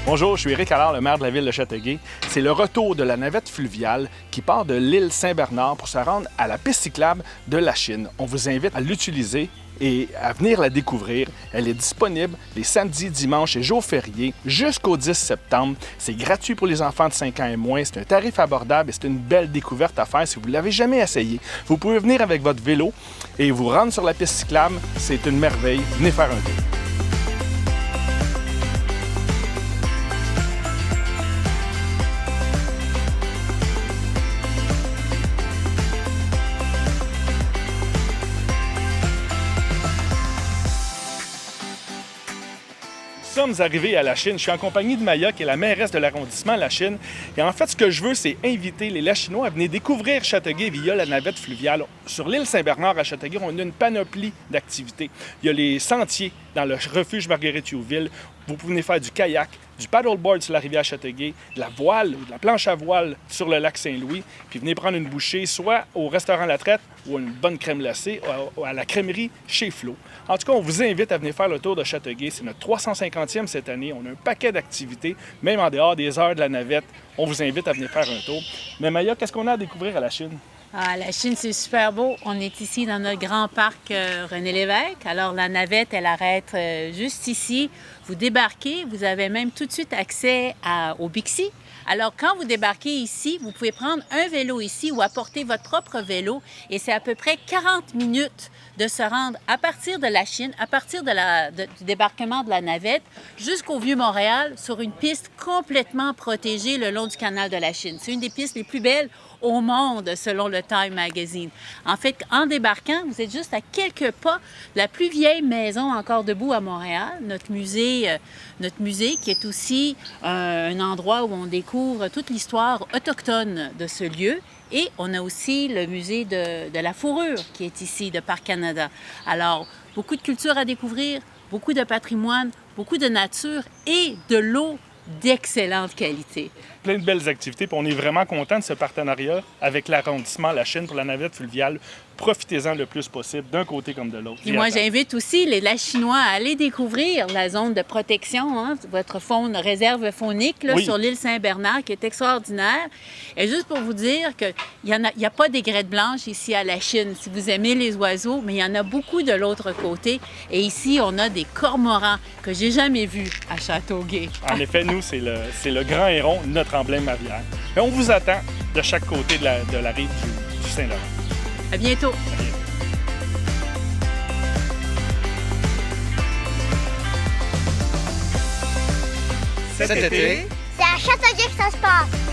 Bonjour, je suis Éric Allard, le maire de la ville de Châteauguay. C'est le retour de la navette fluviale qui part de l'île Saint-Bernard pour se rendre à la piste cyclable de Lachine. On vous invite à l'utiliser et à venir la découvrir. Elle est disponible les samedis, dimanches et jours fériés jusqu'au 10 septembre. C'est gratuit pour les enfants de 5 ans et moins. C'est un tarif abordable et c'est une belle découverte à faire si vous ne l'avez jamais essayé. Vous pouvez venir avec votre vélo et vous rendre sur la piste cyclable. C'est une merveille. Venez faire un tour. Nous sommes arrivés à Lachine. Je suis en compagnie de Maya, qui est la mairesse de l'arrondissement Lachine. Et en fait, ce que je veux, c'est inviter les Lachinois à venir découvrir Châteauguay via la navette fluviale. Sur l'île Saint-Bernard à Châteauguay, on a une panoplie d'activités. Il y a les sentiers dans le refuge Marguerite-Youville. Vous pouvez venir faire du kayak, du paddleboard sur la rivière Châteauguay, de la voile ou de la planche à voile sur le lac Saint-Louis, puis venez prendre une bouchée soit au restaurant La Traite ou une bonne crème glacée à la crèmerie chez Flo. En tout cas, on vous invite à venir faire le tour de Châteauguay. C'est notre 350e cette année. On a un paquet d'activités, même en dehors des heures de la navette. On vous invite à venir faire un tour. Mais Maya, qu'est-ce qu'on a à découvrir à Lachine? Ah, Lachine, c'est super beau. On est ici dans notre grand parc René Lévesque. Alors, la navette, elle arrête juste ici. Vous débarquez, vous avez même tout de suite accès au Bixi. Alors, quand vous débarquez ici, vous pouvez prendre un vélo ici ou apporter votre propre vélo. Et c'est à peu près 40 minutes de se rendre à partir de Lachine, à partir du débarquement de la navette, jusqu'au Vieux-Montréal, sur une piste complètement protégée le long du canal de Lachine. C'est une des pistes les plus belles au monde, selon le Time Magazine. En fait, en débarquant, vous êtes juste à quelques pas de la plus vieille maison encore debout à Montréal, notre musée qui est aussi un endroit où on découvre toute l'histoire autochtone de ce lieu. Et on a aussi le musée de la fourrure qui est ici, de Parc Canada. Alors, beaucoup de culture à découvrir, beaucoup de patrimoine, beaucoup de nature et de l'eau d'excellente qualité. Plein de belles activités, puis on est vraiment content de ce partenariat avec l'arrondissement Lachine pour la navette fluviale. Profitez-en le plus possible, d'un côté comme de l'autre. Et moi, j'invite aussi les Lachinois à aller découvrir la zone de protection, votre réserve faunique là, sur l'île Saint-Bernard, qui est extraordinaire. Et juste pour vous dire qu'il n'y a pas d'aigrette blanche ici à Lachine, si vous aimez les oiseaux, mais il y en a beaucoup de l'autre côté. Et ici, on a des cormorans que j'ai jamais vus à Châteauguay. En effet, nous, c'est le grand héron, notre emblème aviaire. Et on vous attend de chaque côté de la rive du Saint-Laurent. À bientôt! Cet été, c'est à Châteauguay que ça se passe.